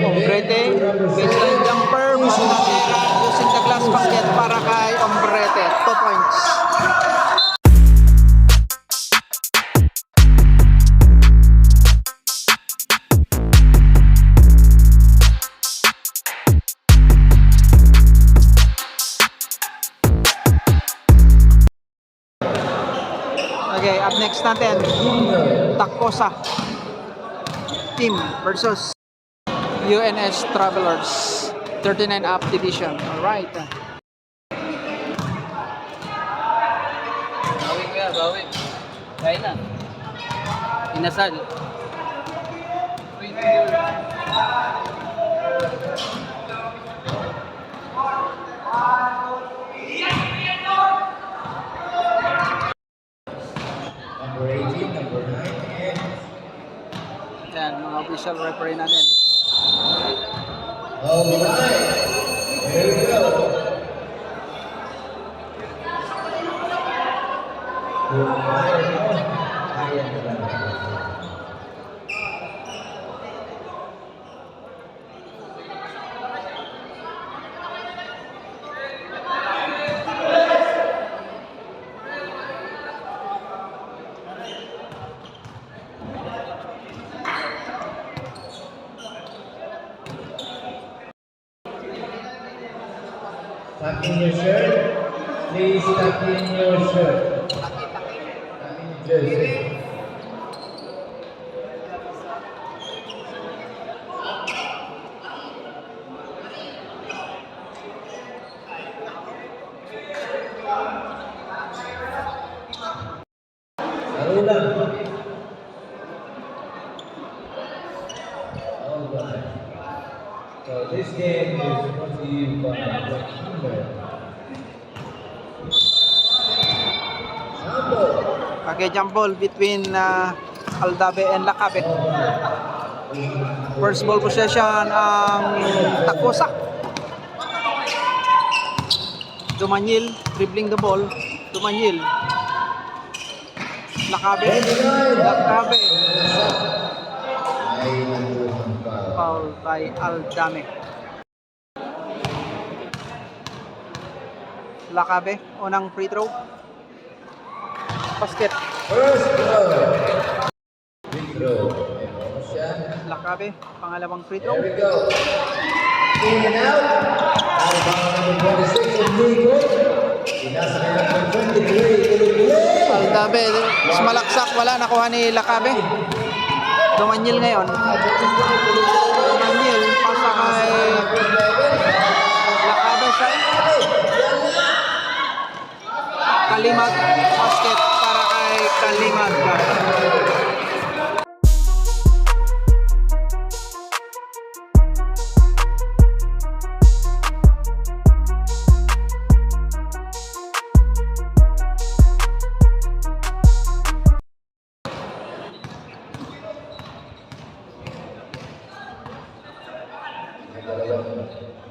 Ombrete, baseline jumper, using the glass basket para kay Ombrete. 2 points. Okay, up next natin, Tacosa team versus UNS Travelers 39 up division. Alright. Bawi kuya, bawi. Kain na. Inasal. Number 18, number 9, and Yan, mga official referee natin. all right. Here we go. Tuck in your shirt. Please tuck in your shirt. Tuck in your jersey. Laro lang. Alright. So this game is brought to you by the Kinder. Sambo. Okay, jump ball between Aldabe and Lacabe. First ball possession ang Tacosa. Dumanyil, dribbling the ball. Dumanyil. Lacabe. Lacabe. Ay, nandun pa. Foul by Aldame. Lacabe, unang free throw. Basket. First throw. Free throw. May bonus siya. Lacabe, pangalawang free throw. There we go. In and out. Out of bounds, number 26, Enrico. Pinasa na number 23, Ulibulo. Aldabe, mas malaksak, wala nakuha ni Lacabe. Dumanyil ngayon. Dumanyil, pasa kay Lacabe sa Kalimag. Basket para kay Kalimag.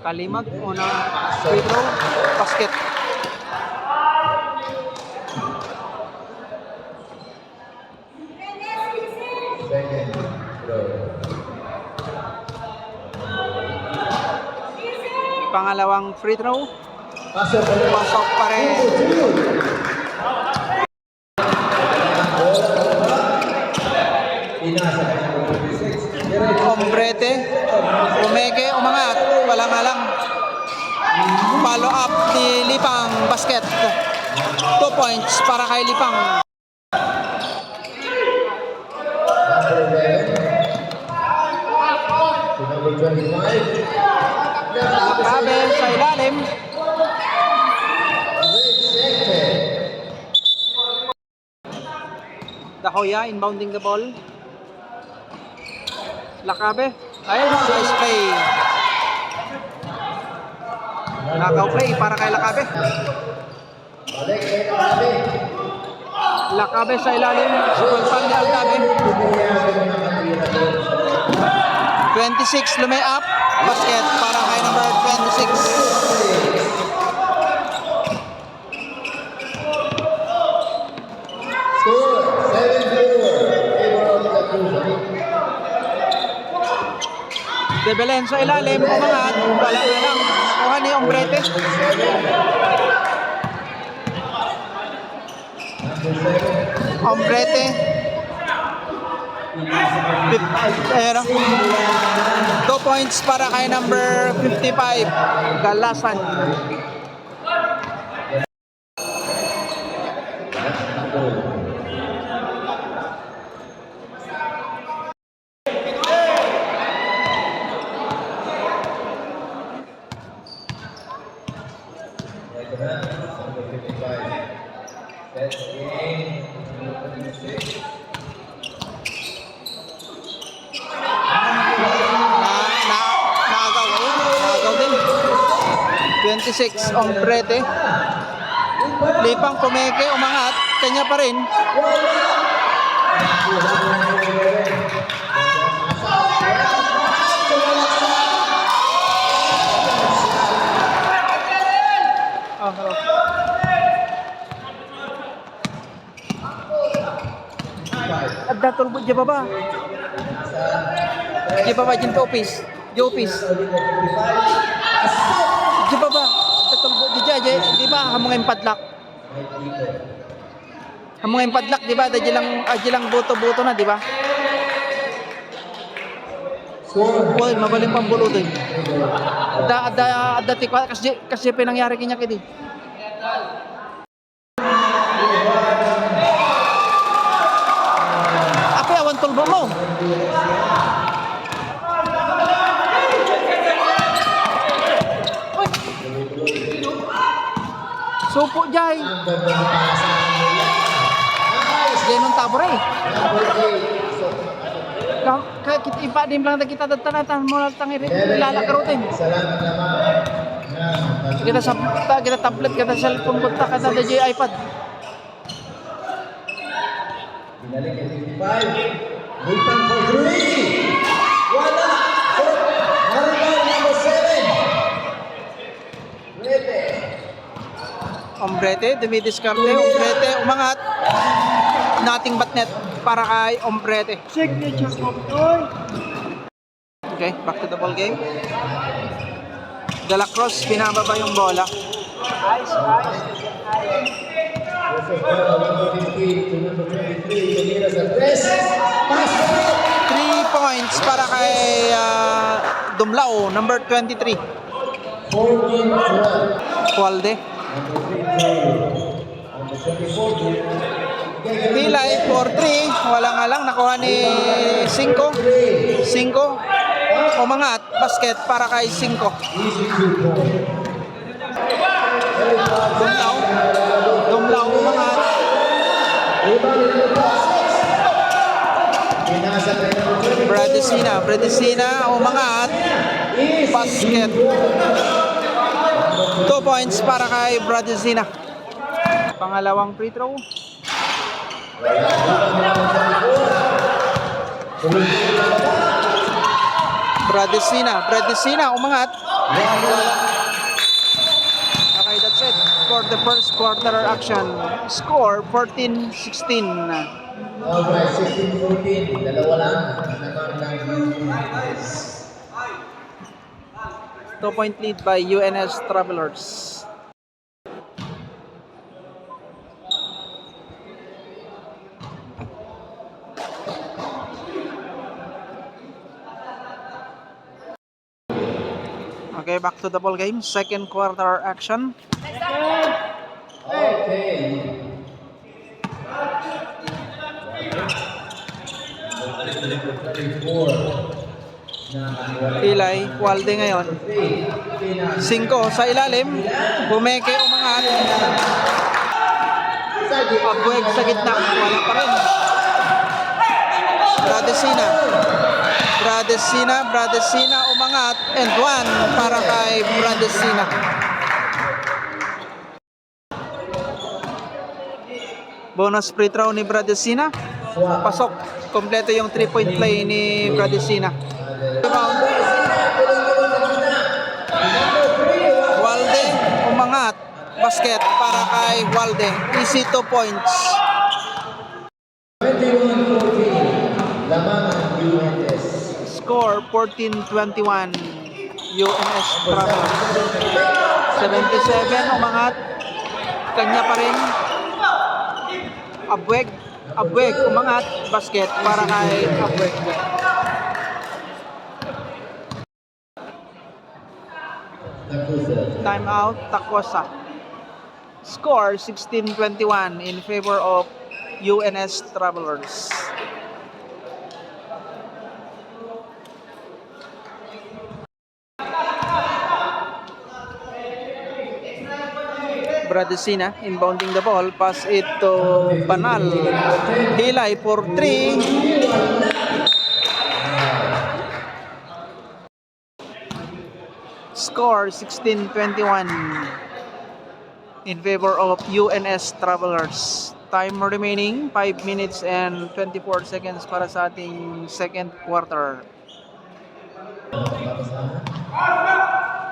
Kalimag, unang free throw, basket. Second throw. Pangalawang free throw, Pasok pa rin. pasok pa rin. Pinasa na number 26. Diretso. Ombrete, umeke, umangat, wala nga lang. Follow up ni Lipang, basket. 2 points para kay Lipang. Number 11. To number 25. Lacabe sa ilalim. Rejected. Dahoya inbounding the ball. Lacabe. Ayun, nice play. Knockout play para kay Lacabe. Balik kay Lacabe. Lacabe sa ilalim. Sumulpan ni Aldabe. 26 lumay up. Basket para kay number 26. Score 7-4. Favor of the Cruz. De Belen sa ilalim, umangat, wala na lang. Kuha ni Ombrete. Ombrete. Ayan, 2 points para kay number 55, Galasan. Naagaw din. 26, Ombrete. Lipang Pumeke, umangat. Kanya pa rin. Oh, hello. Ada tulbut je baba. Je baba jin office. Di office. Je baba. Ada tulbut di jaje, di ba hamong padlak. Hamong padlak di ba? Aji lang buto-buto na di ba? Woi, mabaling pambulo din. Ada tikwa kasi pinangyari kanya kidi. Apa awan tulbo mo? Supo jay. Genon tabor eh. Kaya kita ipa din lang kita tatanatan mo lang tangir lalakarutin. Salamat naman. Kita tablet kita cellphone kita kada DJ iPad. Binalik ang 55. Lipang for 3. Wala. Maribal number 7. Rete. Ombrete, dumidiskarte. Ombrete, umangat. Nothing but net para kay Ombrete. Signature of Toy. Okay, back to the ball game. De La Cruz, pinababa yung bola. Joseph Bala, number 15 to number 23. Tumira sa 3. Pass. 3 points para kay Dumlao, number 23. 14-12. Walde. Number 24. Pilay for 3. Wala nga lang, nakuha ni 5. 5. Umangat, basket para kay 5. Dumlao, umangat. Bradesina, umangat. Basket. 2 points para kay Bradesina. Pangalawang free throw. Bradesina, umangat. Okay, that's it for the first quarter action. Score 14-16. Alright, 16-14. Dalawa lang. Naman lang. 2-point lead by UNS Travelers. Okay, back to the ball game. Second quarter action. Okay. Pilay, Walde ngayon. 5 sa ilalim. Bumeke, umangat. Pagbueg sa gitna. Wala pa rin. Bradesina, umangat. And 1 para kay Bradesina. Bonus free throw ni Bradesina. Pasok. Kompleto yung 3-point play ni Bradesina. Walde, umangat. Basket para kay Walde. Easy 2 points. 21-14. Lamang ang UNS. Score 14-21 UNS Travelers. 77 umangat. Kanya pa rin. Abweg umangat. Basket para kay Abweg. Time out, Takosa. Score 16-21 in favor of UNS Travelers. Bradesina inbounding the ball. Pass it to Banal. Hilay for 3. Score 16-21 in favor of UNS Travelers. Time remaining 5 minutes and 24 seconds para sa ating second quarter.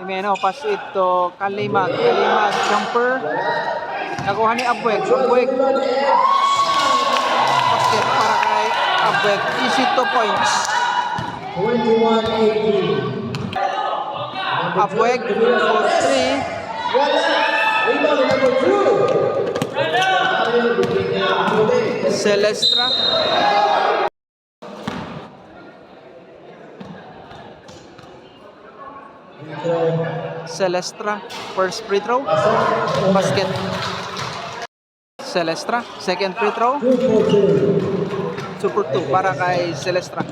Imeno, pass it to Kalimag. Kalimag, jumper. Nakuha ni Abweg. Abweg. Basket para kay Abweg. Easy 2 points. 21-18. Abweg for 3. Rebound number 2. Celestra. Celestra, first free throw. Basket. Celestra, second free throw. 2 for 2 para kay Celestra.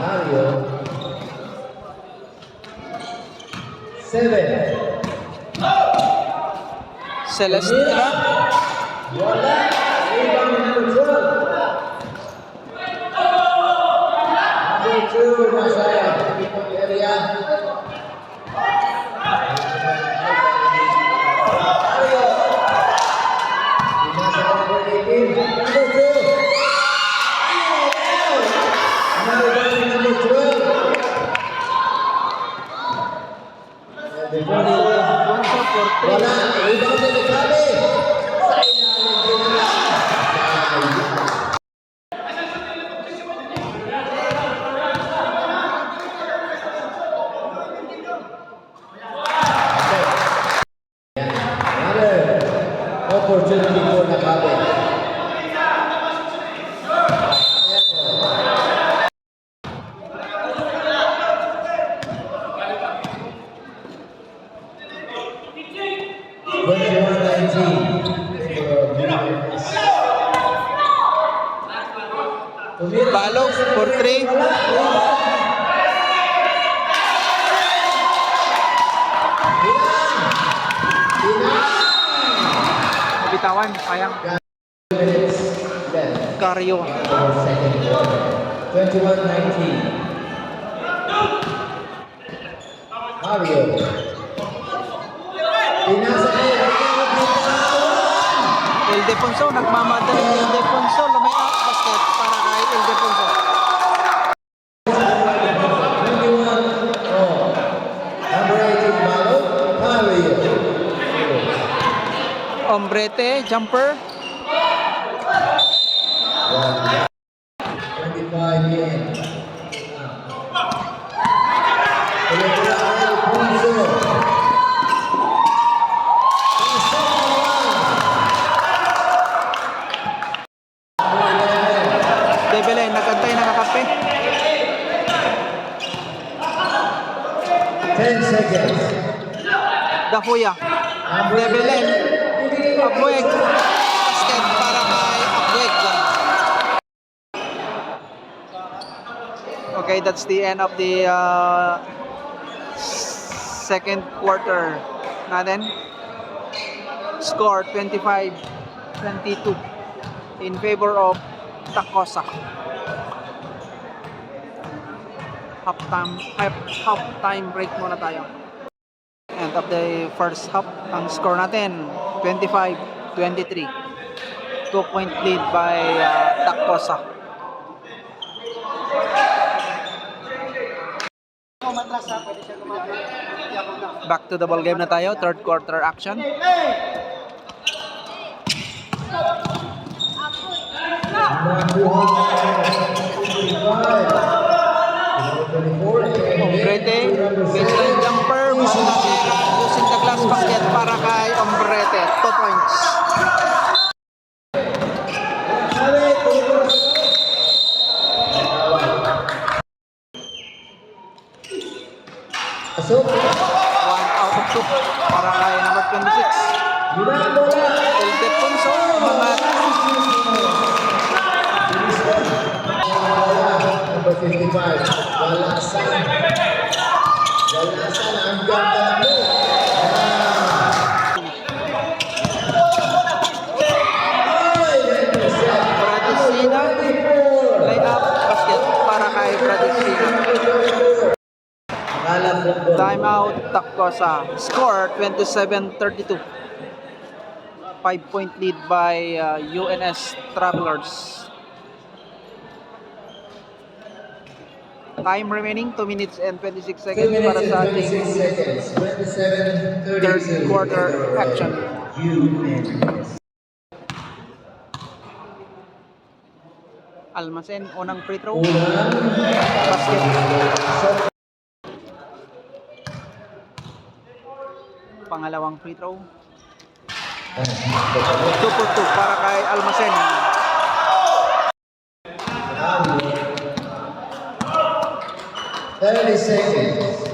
Mario. 7. Celestra. Wala. Rebound number 12. Number 2, nasa ipong area. Mario. Nasa number 18. Number 2. Number 12. Alfonso for 3. Wala. Rebound na nagsabi. Sa ilalim din nila. Another opportunity for Nakabe. Balog for 3. Bitawan, sayang. Karyo. 21-19. Mario. Pinasa niya. Ildefonso, nagmamadali Ildefonso. Lumaya, basket para kay Ildefonso. 21. Oh. Number 18, Malo. Mario. Ombrete, jumper. 25 minutes. Alfonso. Debelen, nagantay nakakape. 10 seconds. Dahuya. Debelen. Abweg. Basket para kay Abweg. Okay, that's the end of the second quarter natin. Score 25-22 in favor of Takosa. Half-time break muna tayo. End of the first half, ang score natin 25-23. 2-point lead by Takosa. Back to the ball game na tayo. Third quarter action. Ombrete, baseline jumper, using the glass basket para kay Ombrete. 2 points. Pasok. 1 out of 2 para kay number 26. Yunang bola. Ildefonso, umangat. Number 55. Walasan. Walasan ang ganda mo. Bradicina, line up basket para kay Bradicina. Timeout, Taktosa. Score 27-32. 5-point lead by UNS Travelers. Time remaining 2 minutes and 26 seconds para sa ating 27-32. third quarter action. Almacen, unang free throw. Basket. Pangalawang free throw. 2 for 2 para kay Almacen. Thirty seconds.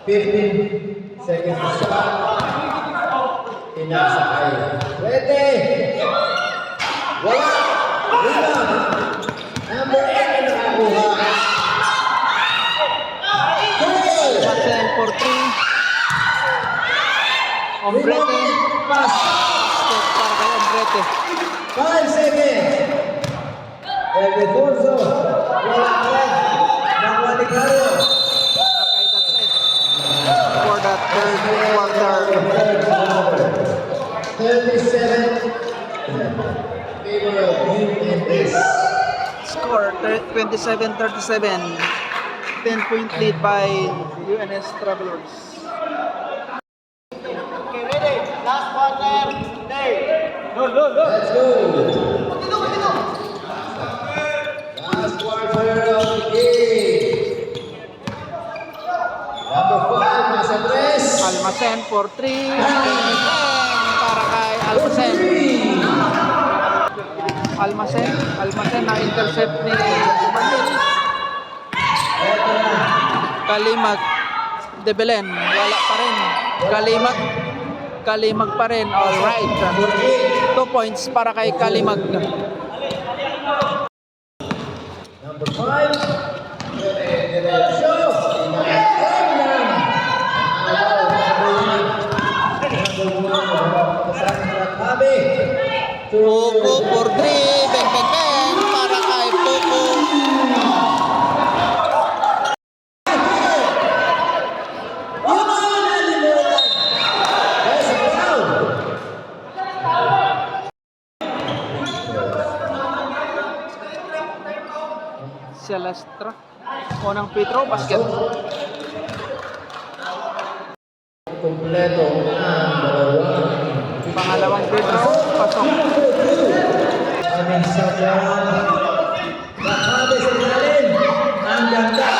15 seconds to start. Inasakay. Ready. Wala. Rebound. Number 8 nakakuha. Almacen for 3. Ombrete. Pass. Step para kay Ombrete. 5 seconds. Ildefonso. Wala rin. Nakuha ni Caro. Okay, that's it. For the third quarter. 37. Favor of UNS. Score 27-37. 10-point lead by UNS Travelers. Let's go. Last quarter of the game. Number 5, nasa 3. Almacen for 3. Para kay Almacen. Almacen na intercept ni Martin. Kalimag de Belen, wala pa rin. Kalimag pa rin. All right. 2 points para kay Kalimag. Number 5. Show. Poco for 3. Bang, bang, bang. Para kay Poco. Celestra. Unang free throw, basket. Kompleto ang dalawang. Pangalawang free throw, pasok. Aming sobrang nakabi sa ilalim. Ang ganda.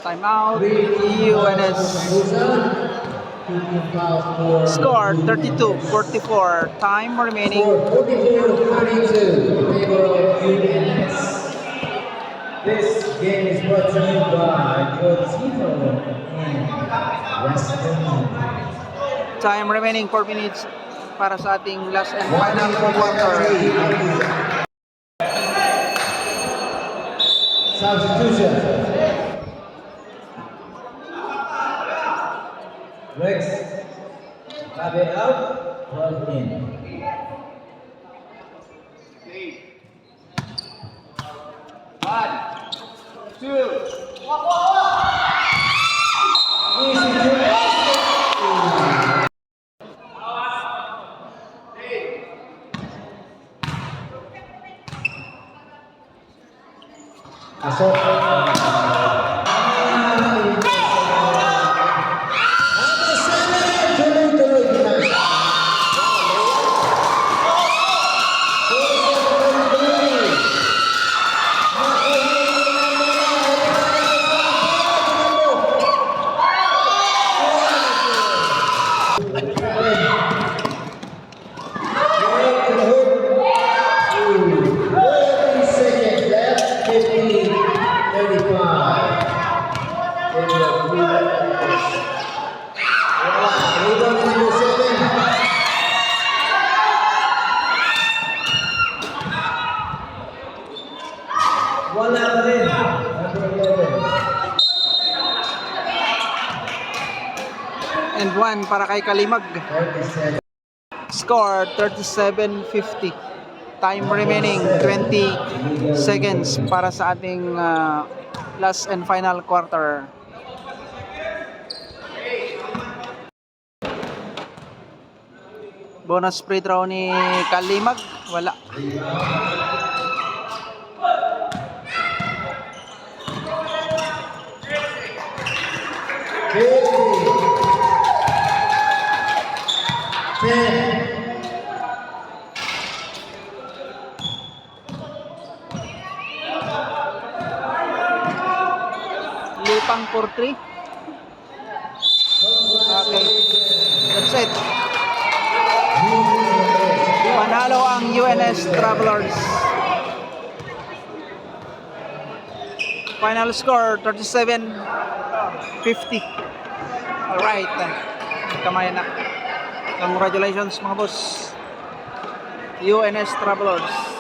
Timeout, UNS. Score 32-44. Time remaining. 44-32 in favor of UNS. This game is brought to you by Cotino and Western. Time remaining 4 minutes para sa ating last and final quarter. Substitution. Rex, Tabe out, 12 in. Easy to Pasok. Tuloy-tuloy na. Seconds left, 50, 35. Rebound number 7. Wala pa rin. Number 11. And 1 para kay Kalimag. 37. Score 37-50. Time remaining 20 seconds para sa ating last and final quarter. Bonus free throw ni Kalimag. Wala. Lipang for 3. Okay. That's it. Panalo ang UNS Travelers. Final score 37-50. Alright. Kamay na. Congratulations mga boss. UNS Travelers.